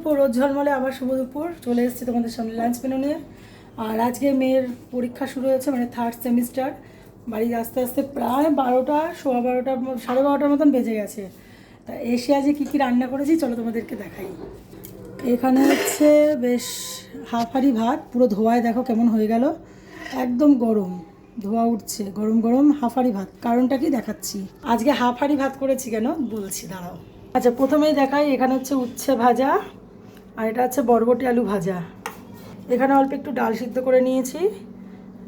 দুপুর রোদ ঝলমলে আবার শুভ দুপুর চলে এসেছি তোমাদের সামনে লাঞ্চ মেনু নিয়ে। আর আজকে মেয়ের পরীক্ষা শুরু হয়েছে, মানে 3rd সেমিস্টার। বাড়ি আস্তে আস্তে প্রায় 12টা, 12:15, 12:30 মতন বেজে গেছে। তা এসে আজকে কী কী রান্না করেছি চলো তোমাদেরকে দেখাই। এখানে হচ্ছে বেশ হাফ হাঁড়ি ভাত, পুরো ধোয়ায় দেখো কেমন হয়ে গেল, একদম গরম ধোয়া উঠছে, গরম গরম হাফ হাঁড়ি ভাত। কারণটা কি দেখাচ্ছি, আজকে হাফ হাঁড়ি ভাত করেছি কেন বলছি, দাঁড়াও। আচ্ছা, প্রথমেই দেখাই, এখানে হচ্ছে উচ্ছে ভাজা, আর এটা হচ্ছে বরবটি আলু ভাজা। এখানে অল্প একটু ডাল সিদ্ধ করে নিয়েছি,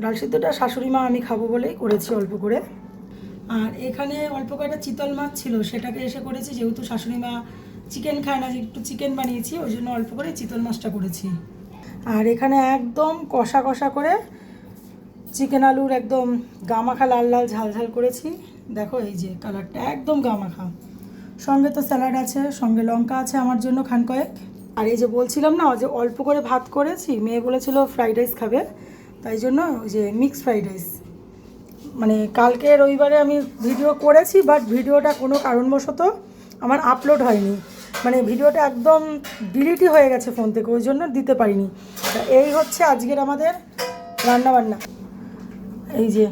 ডাল সিদ্ধটা শাশুড়ি মা আমি খাবো বলেই করেছি অল্প করে। আর এখানে অল্প কয়েকটা চিতল মাছ ছিল, সেটাকে এসে করেছি, যেহেতু শাশুড়ি মা চিকেন খায় না, একটু চিকেন বানিয়েছি, ওই জন্য অল্প করে চিতল মাছটা করেছি। আর এখানে একদম কষা কষা করে চিকেন আলুর একদম গামাখা লাল লাল ঝাল ঝাল করেছি। দেখো এই যে কালারটা একদম গামাখা। সঙ্গে তো স্যালাড আছে, সঙ্গে লঙ্কা আছে আমার জন্য খান কয়েক। আর এই যে বলছিলাম না যে অল্প করে ভাত করেছি, মেয়ে বলেছিল ফ্রাইড রাইস খাবে, তাই জন্য ওই যে মিক্স ফ্রাইড রাইস। মানে কালকে রবিবারে আমি ভিডিও করেছি, বাট ভিডিওটা কোনো কারণবশত আমার আপলোড হয়নি, মানে ভিডিওটা একদম ডিলিটই হয়ে গেছে ফোন থেকে, ওই জন্য দিতে পারিনি। তা এই হচ্ছে আজকের আমাদের রান্নাবান্না। এই যে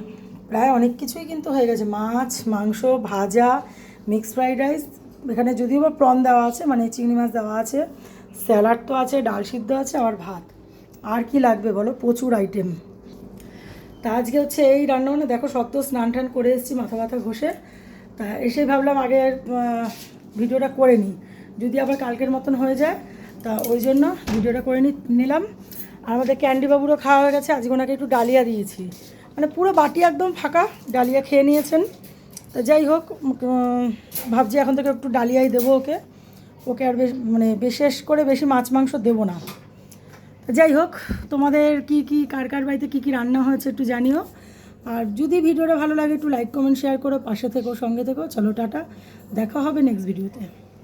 প্রায় অনেক কিছুই কিন্তু হয়ে গেছে, মাছ, মাংস, ভাজা, মিক্স ফ্রাইড রাইস, এখানে যদিও বা প্রন দেওয়া আছে, মানে চিংড়ি মাছ দেওয়া আছে, স্যালাড তো আছে, ডাল সিদ্ধ আছে, আর ভাত। আর কি লাগবে বলো, প্রচুর আইটেম। তা আজকে হচ্ছে এই রান্নাবান্না। দেখো সত্য স্নান টান করে এসেছি মাথা ব্যথা ঘষে, তা এসেই ভাবলাম আগে ভিডিওটা করে নিই, যদি আবার কালকের মতন হয়ে যায়, তা ওই জন্য ভিডিওটা করে নিলাম। আর আমাদের ক্যান্ডিবাবুরও খাওয়া হয়ে গেছে, আজকে ওনাকে একটু ডালিয়া দিয়েছি, মানে পুরো বাটি একদম ফাঁকা, ডালিয়া খেয়ে নিয়েছেন। তো যাই হোক, ভাবছি এখন থেকে একটু ডালিয়াই দেবো ওকে, ওকে আর মানে বিশেষ করে বেশি মাছ মাংস দেবো না। যাই হোক, তোমাদের কি কি কার কার বাড়িতে কী কী রান্না হয়েছে একটু জানিও। আর যদি ভিডিওটা ভালো লাগে একটু লাইক কমেন্ট শেয়ার করো, পাশে থেকো, সঙ্গে থেকো। চলো টাটা, দেখা হবে নেক্সট ভিডিওতে।